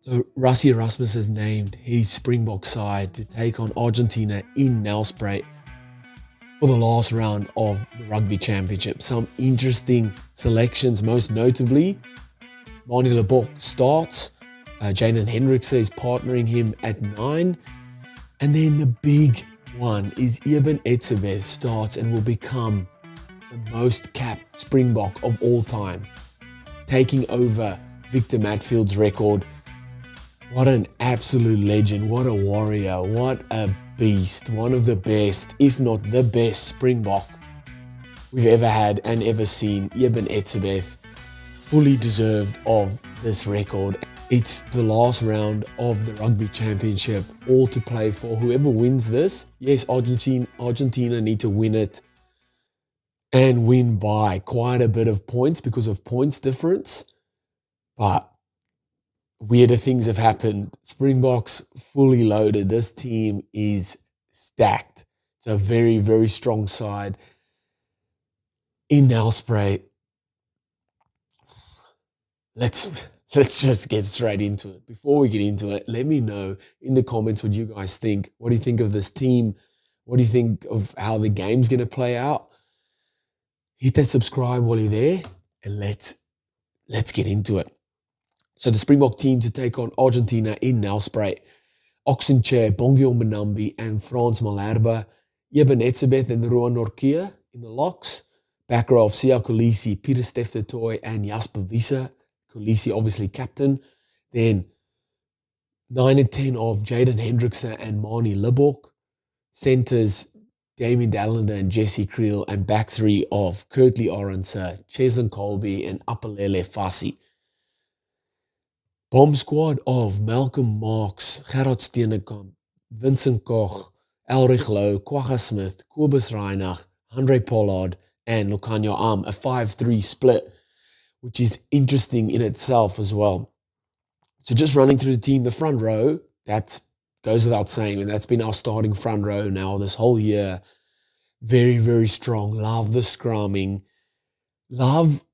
So Rassie Erasmus has named his Springbok side to take on Argentina in Nelspruit for the last round of the Rugby Championship. Some interesting selections, most notably, Manie Libbok starts. Jaden Hendrickse is partnering him at 9. And then the big one is Eben Etzebeth starts and will become the most capped Springbok of all time, taking over Victor Matfield's record. What an absolute legend, what a warrior, what a beast, one of the best, if not the best Springbok we've ever had and ever seen. Eben Etzebeth, fully deserved of this record. It's the last round of the Rugby Championship, all to play for. Whoever wins this, yes, Argentina need to win it and win by quite a bit of points because of points difference. But weirder things have happened. Springboks fully loaded. This team is stacked. It's a very, very strong side. In Nelspruit, let's just get straight into it. Before we get into it, let me know in the comments what you guys think. What do you think of this team? What do you think of how the game's going to play out? Hit that subscribe while you're there, and let's get into it. So the Springbok team to take on Argentina in Nelspruit. Oxenchair, Bongio Mbonambi and Frans Malherbe. Eben Etzebeth and Roan Nortje in the locks. Back row of Siya Kolisi, Peter Steph-Toy and Jasper Wiese. Kolisi obviously captain. Then 9 and 10 of Jaden Hendrickse and Manie Libbok. Centers, Damien Dallender and Jesse Creel. And back 3 of Kurtley Arendse, Cheslin Colby and Apelele Fassi. Bomb squad of Malcolm Marx, Gerard Steenekamp, Vincent Koch, Elrich Lowe, Kwagga Smith, Kobus Reinach, Andre Pollard, and Lucanio Am, a 5-3 split, which is interesting in itself as well. So just running through the team, the front row, that goes without saying, and that's been our starting front row now this whole year. Very, very strong. Love the scrumming. Love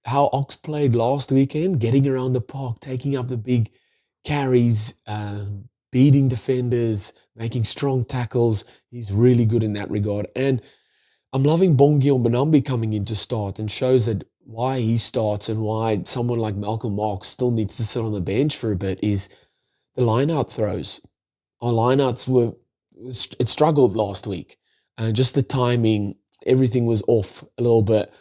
how Ox played last weekend, getting around the park, taking up the big carries, beating defenders, making strong tackles. He's really good in that regard. And I'm loving Bongio Mbonambi coming in to start, and shows that why he starts and why someone like Malcolm Marx still needs to sit on the bench for a bit is the line-out throws. Our line-outs it struggled last week. And just the timing, everything was off a little bit.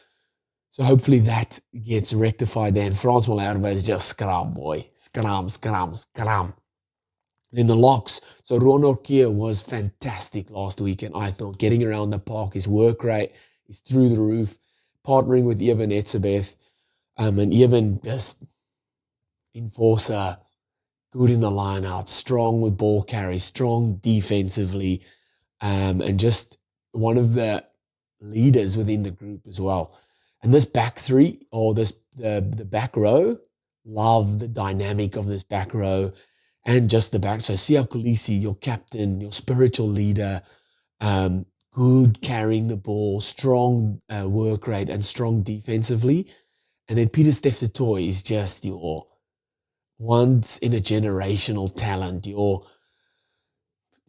So hopefully that gets rectified then. Frans Malherbe is just scrum, boy. Scrum. Then the locks. So Roan Nortje was fantastic last weekend, I thought. Getting around the park, his work rate is through the roof. Partnering with Eben Etzebeth. And Eben, just enforcer, good in the line out, strong with ball carry, strong defensively, and just one of the leaders within the group as well. And this back 3, or the back row, love the dynamic of this back row and just the back. So Siya Kolisi, your captain, your spiritual leader, good carrying the ball, strong work rate and strong defensively. And then Peter Steph-Toy is just your once in a generational talent.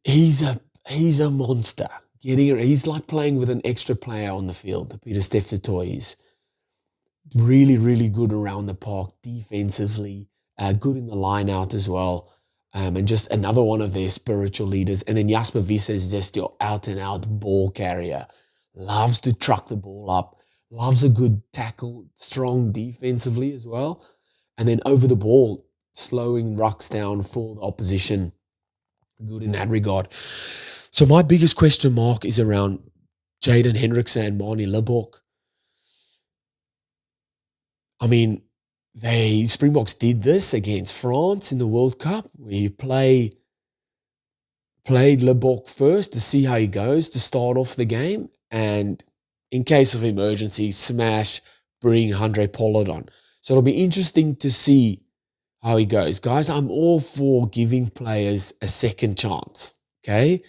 He's a monster. He's like playing with an extra player on the field. Peter Steph-Toy is really, really good around the park, defensively, good in the line out as well. And just another one of their spiritual leaders. And then Jasper Wiese is just your out-and-out ball carrier. Loves to truck the ball up. Loves a good tackle, strong defensively as well. And then over the ball, slowing rucks down for the opposition. Good in that regard. So my biggest question mark is around Jaden Hendrickse and Manie Libbok. I mean, Springboks did this against France in the World Cup, where you played Libbok first to see how he goes to start off the game, and in case of emergency, smash, bring Andre Pollard on. So it'll be interesting to see how he goes. Guys, I'm all for giving players a second chance, okay?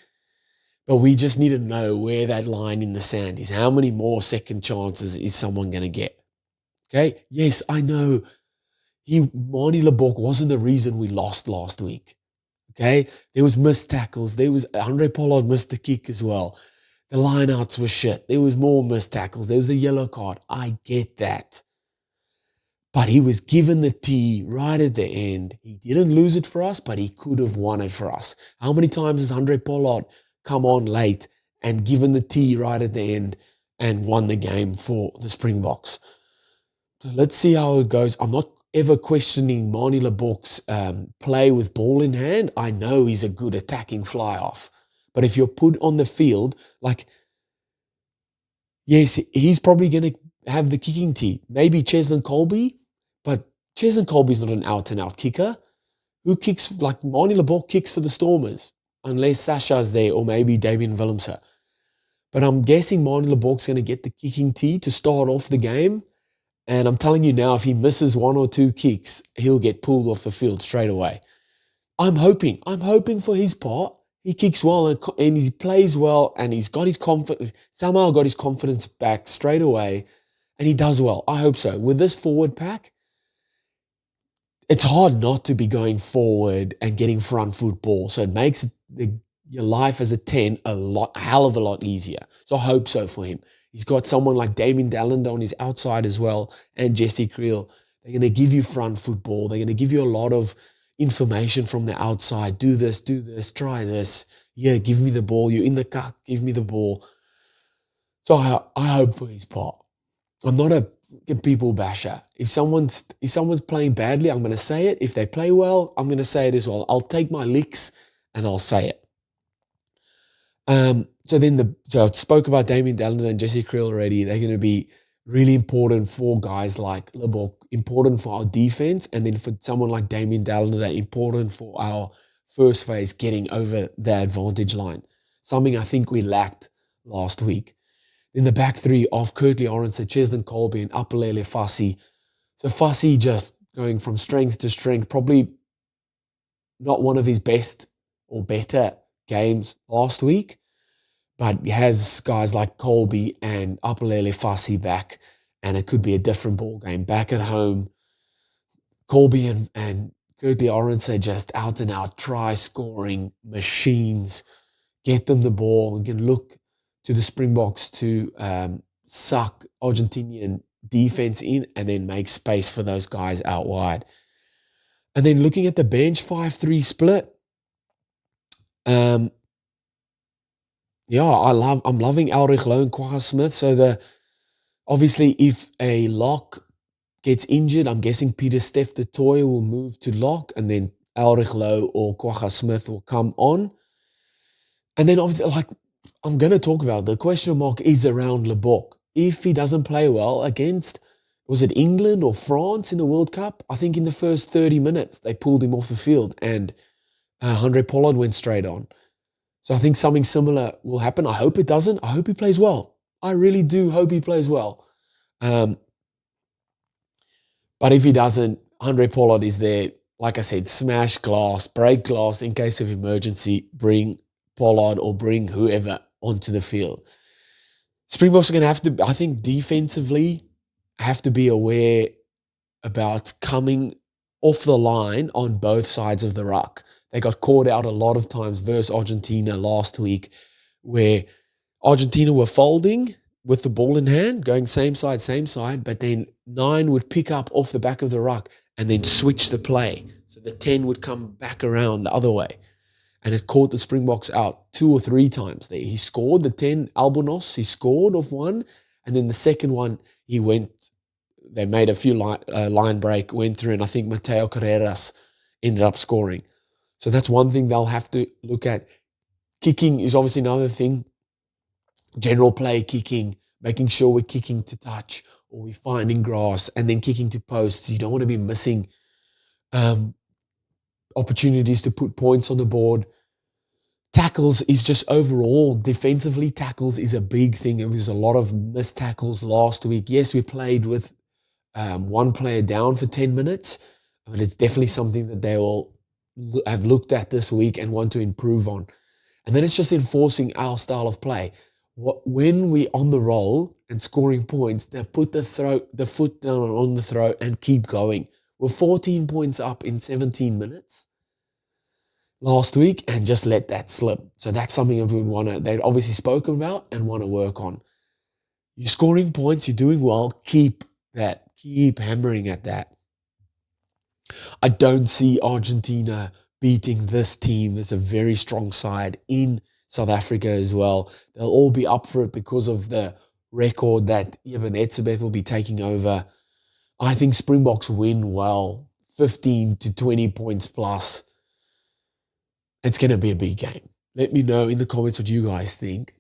But we just need to know where that line in the sand is. How many more second chances is someone going to get? Okay? Yes, I know Manie Libbok wasn't the reason we lost last week. Okay, there was missed tackles. There was Andre Pollard missed the kick as well. The lineouts were shit. There was more missed tackles. There was a yellow card. I get that. But he was given the tee right at the end. He didn't lose it for us, but he could have won it for us. How many times has Andre Pollard come on late and given the tee right at the end and won the game for the Springboks? So let's see how it goes. I'm not ever questioning Manie Libbok's play with ball in hand. I know he's a good attacking fly-off. But if you're put on the field, like, yes, he's probably going to have the kicking tee. Maybe Cheslin Colby, but Cheslin Colby's not an out-and-out kicker. Who kicks, like Manie Libbok kicks for the Stormers, unless Sasha's there or maybe Damien Willemse. But I'm guessing Manie Libbok's going to get the kicking tee to start off the game. And I'm telling you now, if he misses 1 or 2 kicks, he'll get pulled off the field straight away. I'm hoping for his part. He kicks well and he plays well and he's got his confidence, somehow got his confidence back straight away and he does well. I hope so. With this forward pack, it's hard not to be going forward and getting front foot ball. So it makes your life as a 10 a hell of a lot easier. So I hope so for him. He's got someone like Damien Dallender on his outside as well and Jesse Creel. They're going to give you front football. They're going to give you a lot of information from the outside. Do this, try this. Yeah, give me the ball. You're in the cuck, give me the ball. So I hope for his part. I'm not a people basher. If someone's playing badly, I'm going to say it. If they play well, I'm going to say it as well. I'll take my licks and I'll say it. So I spoke about Damien Dallender and Jesse Creel already. They're going to be really important for guys like Libbok, important for our defense, and then for someone like Damien Dallender, important for our first phase getting over the advantage line. Something I think we lacked last week. In the back three of Kurtley Orange, Cheslin Colby and Apelele Fassi. So Fassi just going from strength to strength, probably not one of his best or better games last week, but he has guys like Colby and Apelele Fassi back, and it could be a different ball game. Back at home, Colby and Kurtley Orange are just out-and-out try-scoring machines. Get them the ball. We can look to the Springboks to suck Argentinian defense in and then make space for those guys out wide. And then looking at the bench, 5-3 split. I'm loving Elrich Lowe and Quagga Smith. So obviously if a lock gets injured, I'm guessing Peter Steph de Toy will move to lock and then Elrich Lowe or Quagga Smith will come on. And then obviously, like I'm going to talk about, the question mark is around Libbok. If he doesn't play well against, was it England or France in the World Cup? I think in the first 30 minutes, they pulled him off the field and Andre Pollard went straight on. So I think something similar will happen. I hope it doesn't. I hope he plays well. I really do hope he plays well. But if he doesn't, Andre Pollard is there. Like I said, smash glass, break glass in case of emergency, bring Pollard or bring whoever onto the field. Springboks are going to have to, I think, defensively have to be aware about coming off the line on both sides of the ruck. They got caught out a lot of times versus Argentina last week where Argentina were folding with the ball in hand, going same side, but then 9 would pick up off the back of the ruck and then switch the play. So the 10 would come back around the other way. And it caught the Springboks out 2 or 3 times there. He scored the 10, Albonos, he scored off one. And then the second one, they made a few line break, went through, and I think Mateo Carreras ended up scoring. So that's one thing they'll have to look at. Kicking is obviously another thing. General play kicking, making sure we're kicking to touch or we're finding grass and then kicking to posts. You don't want to be missing opportunities to put points on the board. Tackles is just overall, defensively, tackles is a big thing. There was a lot of missed tackles last week. Yes, we played with one player down for 10 minutes, but it's definitely something that they will have looked at this week and want to improve on. And then it's just enforcing our style of play. When we're on the roll and scoring points, they put the foot down on the throat and keep going. were 14 points up in 17 minutes last week and just let that slip. So that's something everyone they'd obviously spoken about and want to work on. You're scoring points, you're doing well, keep hammering at that. I don't see Argentina beating this team. There's a very strong side in South Africa as well. They'll all be up for it because of the record that Eben Etzebeth will be taking over. I think Springboks win well, 15 to 20 points plus. It's going to be a big game. Let me know in the comments what you guys think.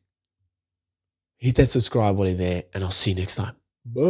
Hit that subscribe button there, and I'll see you next time. Bye.